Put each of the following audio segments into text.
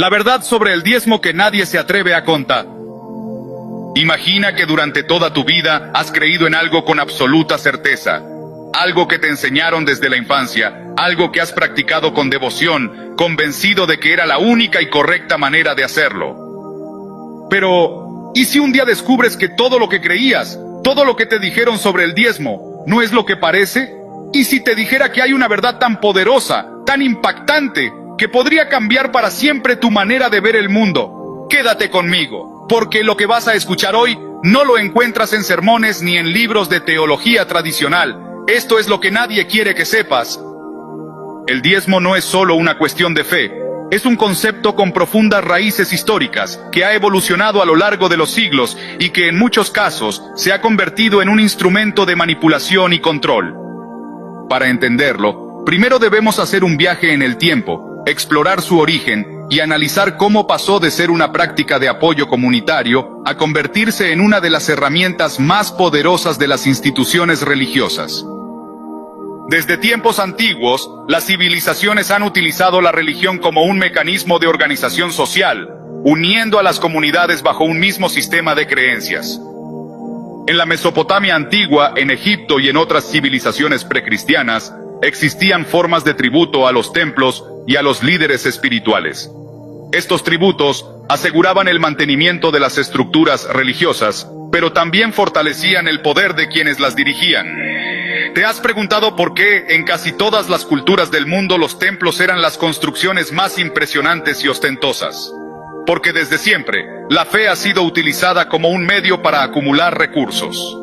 La verdad sobre el diezmo que nadie se atreve a contar. Imagina que durante toda tu vida has creído en algo con absoluta certeza. Algo que te enseñaron desde la infancia, algo que has practicado con devoción, convencido de que era la única y correcta manera de hacerlo. Pero, ¿y si un día descubres que todo lo que creías, todo lo que te dijeron sobre el diezmo, no es lo que parece? ¿Y si te dijera que hay una verdad tan poderosa, tan impactante, que podría cambiar para siempre tu manera de ver el mundo? Quédate conmigo, porque lo que vas a escuchar hoy no lo encuentras en sermones ni en libros de teología tradicional. Esto es lo que nadie quiere que sepas. El diezmo no es solo una cuestión de fe, es un concepto con profundas raíces históricas que ha evolucionado a lo largo de los siglos y que en muchos casos se ha convertido en un instrumento de manipulación y control. Para entenderlo, primero debemos hacer un viaje en el tiempo, explorar su origen y analizar cómo pasó de ser una práctica de apoyo comunitario a convertirse en una de las herramientas más poderosas de las instituciones religiosas. Desde tiempos antiguos, las civilizaciones han utilizado la religión como un mecanismo de organización social, uniendo a las comunidades bajo un mismo sistema de creencias. En la Mesopotamia antigua, en Egipto y en otras civilizaciones precristianas, existían formas de tributo a los templos y a los líderes espirituales. Estos tributos aseguraban el mantenimiento de las estructuras religiosas, pero también fortalecían el poder de quienes las dirigían. ¿Te has preguntado por qué en casi todas las culturas del mundo los templos eran las construcciones más impresionantes y ostentosas? Porque desde siempre, la fe ha sido utilizada como un medio para acumular recursos.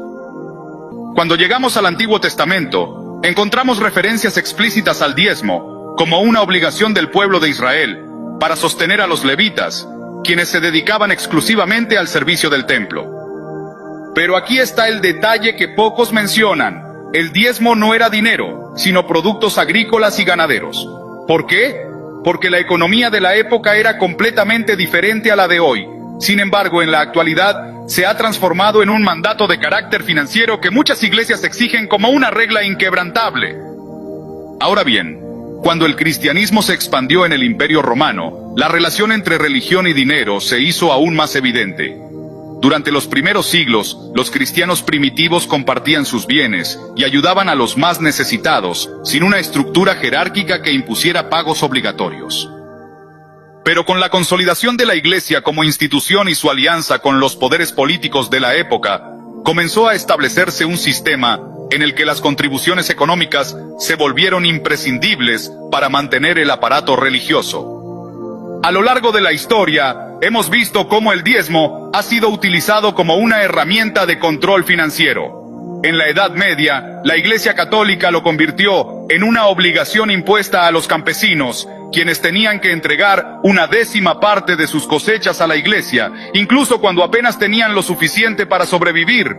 Cuando llegamos al Antiguo Testamento, encontramos referencias explícitas al diezmo, como una obligación del pueblo de Israel, para sostener a los levitas, quienes se dedicaban exclusivamente al servicio del templo. Pero aquí está el detalle que pocos mencionan. El diezmo no era dinero, sino productos agrícolas y ganaderos. ¿Por qué? Porque la economía de la época era completamente diferente a la de hoy. Sin embargo, en la actualidad, se ha transformado en un mandato de carácter financiero que muchas iglesias exigen como una regla inquebrantable. Ahora bien, cuando el cristianismo se expandió en el Imperio Romano, la relación entre religión y dinero se hizo aún más evidente. Durante los primeros siglos, los cristianos primitivos compartían sus bienes y ayudaban a los más necesitados, sin una estructura jerárquica que impusiera pagos obligatorios. Pero con la consolidación de la Iglesia como institución y su alianza con los poderes políticos de la época, comenzó a establecerse un sistema en el que las contribuciones económicas se volvieron imprescindibles para mantener el aparato religioso. A lo largo de la historia, hemos visto cómo el diezmo ha sido utilizado como una herramienta de control financiero. En la Edad Media, la Iglesia Católica lo convirtió en una obligación impuesta a los campesinos, quienes tenían que entregar 1/10 parte de sus cosechas a la Iglesia, incluso cuando apenas tenían lo suficiente para sobrevivir.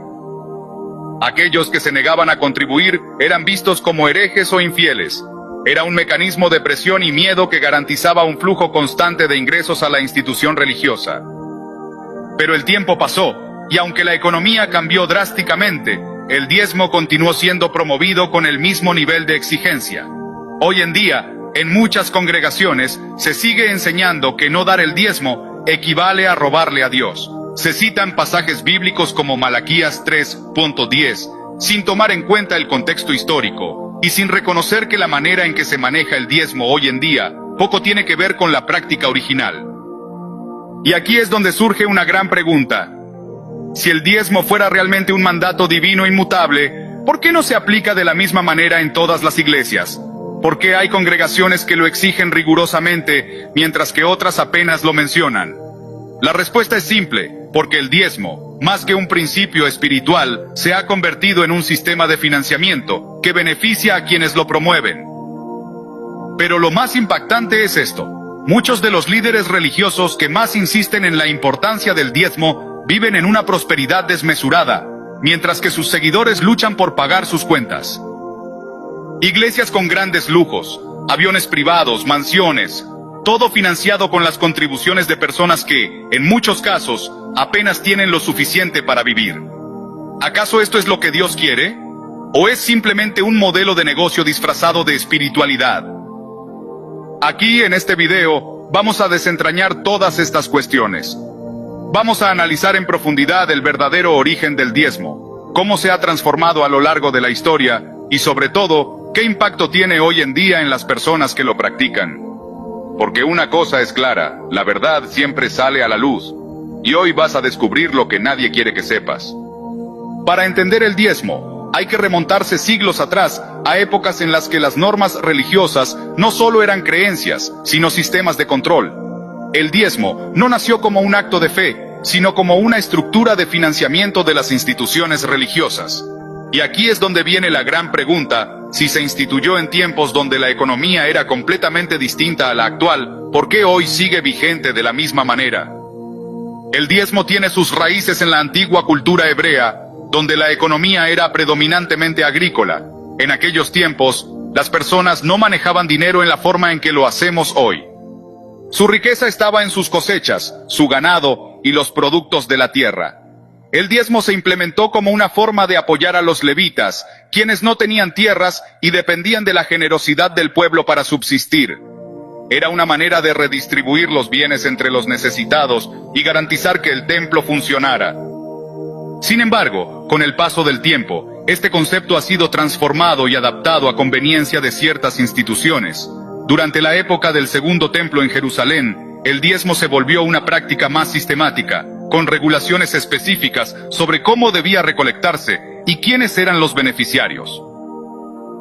Aquellos que se negaban a contribuir eran vistos como herejes o infieles. Era un mecanismo de presión y miedo que garantizaba un flujo constante de ingresos a la institución religiosa. Pero el tiempo pasó, y aunque la economía cambió drásticamente, el diezmo continuó siendo promovido con el mismo nivel de exigencia. Hoy en día, en muchas congregaciones, se sigue enseñando que no dar el diezmo equivale a robarle a Dios. Se citan pasajes bíblicos como Malaquías 3:10, sin tomar en cuenta el contexto histórico, y sin reconocer que la manera en que se maneja el diezmo hoy en día poco tiene que ver con la práctica original. Y aquí es donde surge una gran pregunta. Si el diezmo fuera realmente un mandato divino inmutable, ¿por qué no se aplica de la misma manera en todas las iglesias? ¿Por qué hay congregaciones que lo exigen rigurosamente, mientras que otras apenas lo mencionan? La respuesta es simple, porque el diezmo, más que un principio espiritual, se ha convertido en un sistema de financiamiento que beneficia a quienes lo promueven. Pero lo más impactante es esto. Muchos de los líderes religiosos que más insisten en la importancia del diezmo viven en una prosperidad desmesurada, mientras que sus seguidores luchan por pagar sus cuentas. Iglesias con grandes lujos, aviones privados, mansiones, todo financiado con las contribuciones de personas que, en muchos casos, apenas tienen lo suficiente para vivir. ¿Acaso esto es lo que Dios quiere? ¿O es simplemente un modelo de negocio disfrazado de espiritualidad? Aquí, en este video, vamos a desentrañar todas estas cuestiones. Vamos a analizar en profundidad el verdadero origen del diezmo, cómo se ha transformado a lo largo de la historia y, sobre todo, qué impacto tiene hoy en día en las personas que lo practican. Porque una cosa es clara, la verdad siempre sale a la luz, y hoy vas a descubrir lo que nadie quiere que sepas. Para entender el diezmo, hay que remontarse siglos atrás, a épocas en las que las normas religiosas no solo eran creencias, sino sistemas de control. El diezmo no nació como un acto de fe, sino como una estructura de financiamiento de las instituciones religiosas. Y aquí es donde viene la gran pregunta: si se instituyó en tiempos donde la economía era completamente distinta a la actual, ¿por qué hoy sigue vigente de la misma manera? El diezmo tiene sus raíces en la antigua cultura hebrea, donde la economía era predominantemente agrícola. En aquellos tiempos, las personas no manejaban dinero en la forma en que lo hacemos hoy. Su riqueza estaba en sus cosechas, su ganado y los productos de la tierra. El diezmo se implementó como una forma de apoyar a los levitas, quienes no tenían tierras y dependían de la generosidad del pueblo para subsistir. Era una manera de redistribuir los bienes entre los necesitados y garantizar que el templo funcionara. Sin embargo, con el paso del tiempo, este concepto ha sido transformado y adaptado a conveniencia de ciertas instituciones. Durante la época del Segundo Templo en Jerusalén, el diezmo se volvió una práctica más sistemática, con regulaciones específicas sobre cómo debía recolectarse y quiénes eran los beneficiarios.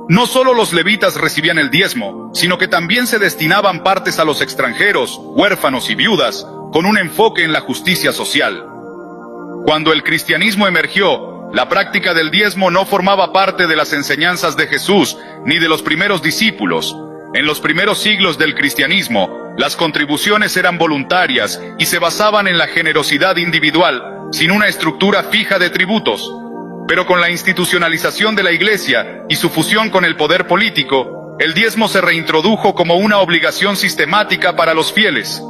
No solo los levitas recibían el diezmo, sino que también se destinaban partes a los extranjeros, huérfanos y viudas, con un enfoque en la justicia social. Cuando el cristianismo emergió, la práctica del diezmo no formaba parte de las enseñanzas de Jesús ni de los primeros discípulos. En los primeros siglos del cristianismo, las contribuciones eran voluntarias y se basaban en la generosidad individual, sin una estructura fija de tributos. Pero con la institucionalización de la Iglesia y su fusión con el poder político, el diezmo se reintrodujo como una obligación sistemática para los fieles.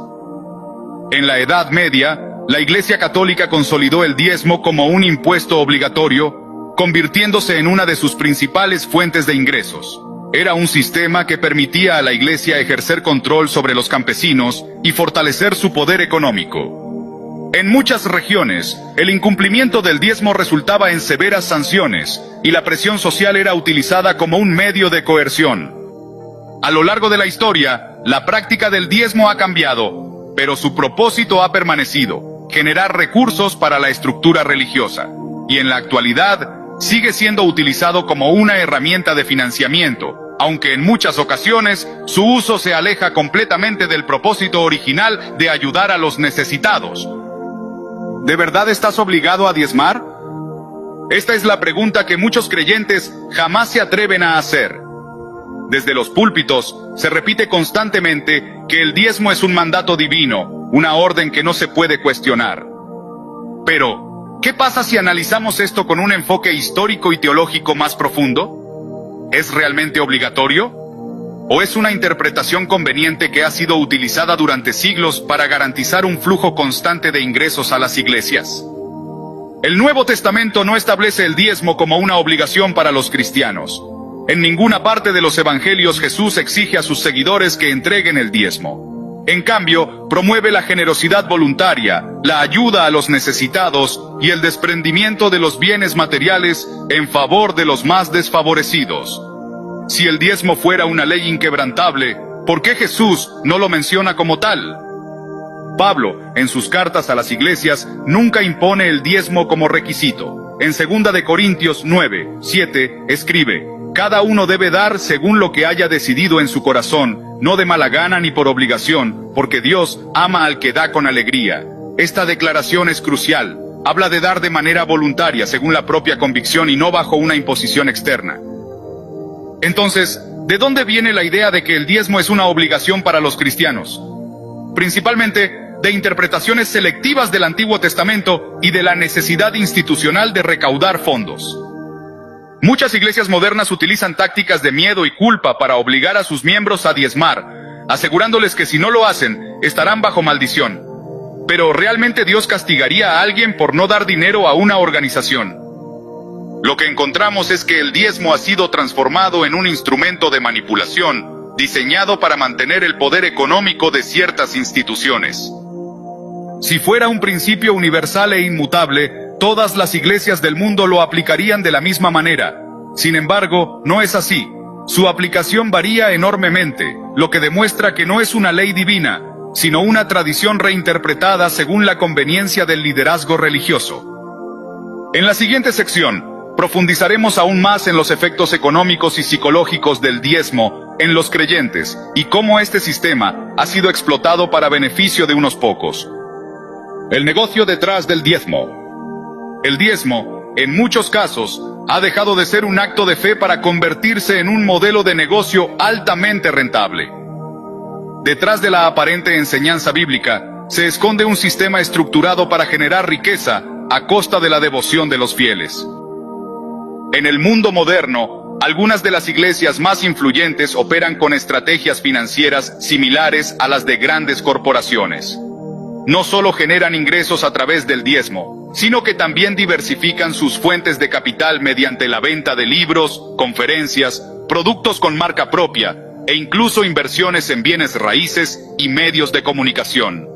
En la Edad Media, la Iglesia Católica consolidó el diezmo como un impuesto obligatorio, convirtiéndose en una de sus principales fuentes de ingresos. Era un sistema que permitía a la Iglesia ejercer control sobre los campesinos y fortalecer su poder económico. En muchas regiones, el incumplimiento del diezmo resultaba en severas sanciones, y la presión social era utilizada como un medio de coerción. A lo largo de la historia, la práctica del diezmo ha cambiado, pero su propósito ha permanecido: generar recursos para la estructura religiosa. Y en la actualidad, sigue siendo utilizado como una herramienta de financiamiento, aunque en muchas ocasiones su uso se aleja completamente del propósito original de ayudar a los necesitados. ¿De verdad estás obligado a diezmar? Esta es la pregunta que muchos creyentes jamás se atreven a hacer. Desde los púlpitos se repite constantemente que el diezmo es un mandato divino, una orden que no se puede cuestionar. Pero, ¿qué pasa si analizamos esto con un enfoque histórico y teológico más profundo? ¿Es realmente obligatorio? ¿O es una interpretación conveniente que ha sido utilizada durante siglos para garantizar un flujo constante de ingresos a las iglesias? El Nuevo Testamento no establece el diezmo como una obligación para los cristianos. En ninguna parte de los evangelios Jesús exige a sus seguidores que entreguen el diezmo. En cambio, promueve la generosidad voluntaria, la ayuda a los necesitados y el desprendimiento de los bienes materiales en favor de los más desfavorecidos. Si el diezmo fuera una ley inquebrantable, ¿por qué Jesús no lo menciona como tal? Pablo, en sus cartas a las iglesias, nunca impone el diezmo como requisito. En 2 de Corintios 9:7, escribe: cada uno debe dar según lo que haya decidido en su corazón, no de mala gana ni por obligación, porque Dios ama al que da con alegría. Esta declaración es crucial. Habla de dar de manera voluntaria, según la propia convicción y no bajo una imposición externa. Entonces, ¿de dónde viene la idea de que el diezmo es una obligación para los cristianos? Principalmente, de interpretaciones selectivas del Antiguo Testamento y de la necesidad institucional de recaudar fondos. Muchas iglesias modernas utilizan tácticas de miedo y culpa para obligar a sus miembros a diezmar, asegurándoles que si no lo hacen, estarán bajo maldición. Pero ¿realmente Dios castigaría a alguien por no dar dinero a una organización? Lo que encontramos es que el diezmo ha sido transformado en un instrumento de manipulación, diseñado para mantener el poder económico de ciertas instituciones. Si fuera un principio universal e inmutable, todas las iglesias del mundo lo aplicarían de la misma manera. Sin embargo, no es así. Su aplicación varía enormemente, lo que demuestra que no es una ley divina, sino una tradición reinterpretada según la conveniencia del liderazgo religioso. En la siguiente sección, profundizaremos aún más en los efectos económicos y psicológicos del diezmo en los creyentes y cómo este sistema ha sido explotado para beneficio de unos pocos. El negocio detrás del diezmo. El diezmo, en muchos casos, ha dejado de ser un acto de fe para convertirse en un modelo de negocio altamente rentable. Detrás de la aparente enseñanza bíblica, se esconde un sistema estructurado para generar riqueza a costa de la devoción de los fieles. En el mundo moderno, algunas de las iglesias más influyentes operan con estrategias financieras similares a las de grandes corporaciones. No solo generan ingresos a través del diezmo, sino que también diversifican sus fuentes de capital mediante la venta de libros, conferencias, productos con marca propia, e incluso inversiones en bienes raíces y medios de comunicación.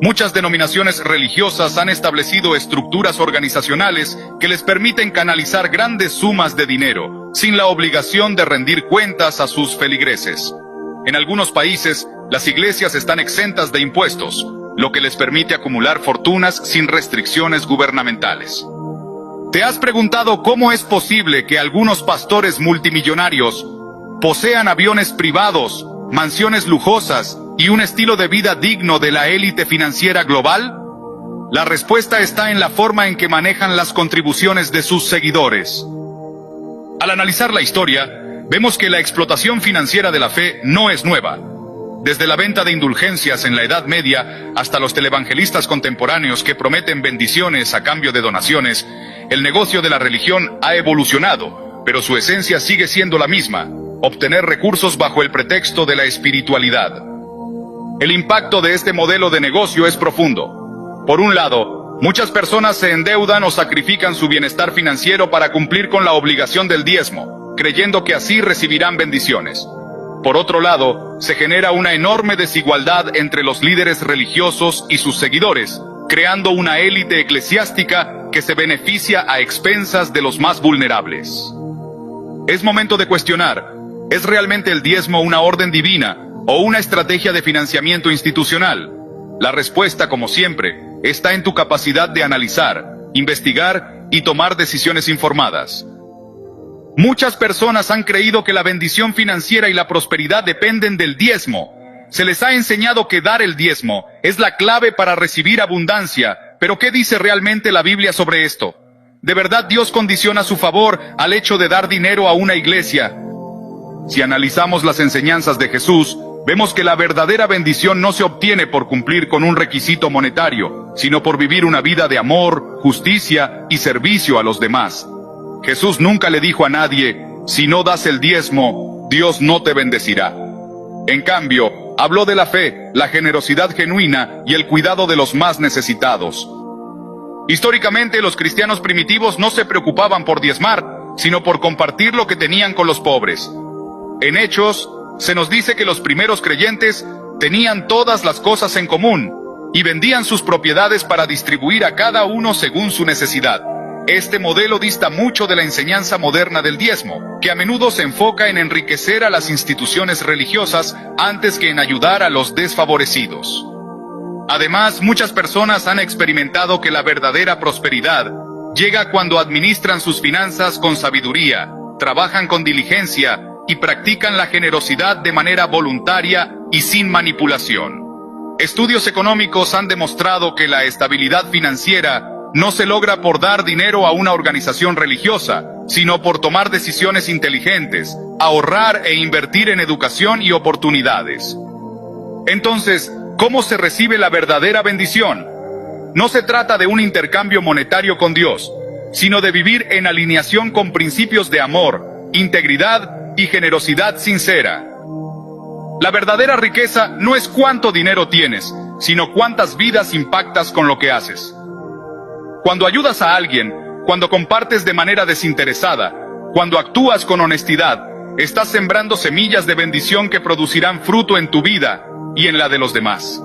Muchas denominaciones religiosas han establecido estructuras organizacionales que les permiten canalizar grandes sumas de dinero, sin la obligación de rendir cuentas a sus feligreses. En algunos países, las iglesias están exentas de impuestos, lo que les permite acumular fortunas sin restricciones gubernamentales. ¿Te has preguntado cómo es posible que algunos pastores multimillonarios posean aviones privados, mansiones lujosas y un estilo de vida digno de la élite financiera global? La respuesta está en la forma en que manejan las contribuciones de sus seguidores. Al analizar la historia, vemos que la explotación financiera de la fe no es nueva. Desde la venta de indulgencias en la Edad Media hasta los televangelistas contemporáneos que prometen bendiciones a cambio de donaciones, el negocio de la religión ha evolucionado, pero su esencia sigue siendo la misma: obtener recursos bajo el pretexto de la espiritualidad. El impacto de este modelo de negocio es profundo. Por un lado, muchas personas se endeudan o sacrifican su bienestar financiero para cumplir con la obligación del diezmo, creyendo que así recibirán bendiciones. Por otro lado, se genera una enorme desigualdad entre los líderes religiosos y sus seguidores, creando una élite eclesiástica que se beneficia a expensas de los más vulnerables. Es momento de cuestionar: ¿es realmente el diezmo una orden divina o una estrategia de financiamiento institucional? La respuesta, como siempre, está en tu capacidad de analizar, investigar y tomar decisiones informadas. Muchas personas han creído que la bendición financiera y la prosperidad dependen del diezmo. Se les ha enseñado que dar el diezmo es la clave para recibir abundancia, pero ¿qué dice realmente la Biblia sobre esto? ¿De verdad Dios condiciona su favor al hecho de dar dinero a una iglesia? Si analizamos las enseñanzas de Jesús, vemos que la verdadera bendición no se obtiene por cumplir con un requisito monetario, sino por vivir una vida de amor, justicia y servicio a los demás. Jesús nunca le dijo a nadie: si no das el diezmo, Dios no te bendecirá. En cambio, habló de la fe, la generosidad genuina y el cuidado de los más necesitados. Históricamente, los cristianos primitivos no se preocupaban por diezmar, sino por compartir lo que tenían con los pobres. En Hechos, se nos dice que los primeros creyentes tenían todas las cosas en común y vendían sus propiedades para distribuir a cada uno según su necesidad. Este modelo dista mucho de la enseñanza moderna del diezmo, que a menudo se enfoca en enriquecer a las instituciones religiosas antes que en ayudar a los desfavorecidos. Además, muchas personas han experimentado que la verdadera prosperidad llega cuando administran sus finanzas con sabiduría, trabajan con diligencia y practican la generosidad de manera voluntaria y sin manipulación. Estudios económicos han demostrado que la estabilidad financiera no se logra por dar dinero a una organización religiosa, sino por tomar decisiones inteligentes, ahorrar e invertir en educación y oportunidades. Entonces, ¿cómo se recibe la verdadera bendición? No se trata de un intercambio monetario con Dios, sino de vivir en alineación con principios de amor, integridad y generosidad sincera. La verdadera riqueza no es cuánto dinero tienes, sino cuántas vidas impactas con lo que haces. Cuando ayudas a alguien, cuando compartes de manera desinteresada, cuando actúas con honestidad, estás sembrando semillas de bendición que producirán fruto en tu vida y en la de los demás.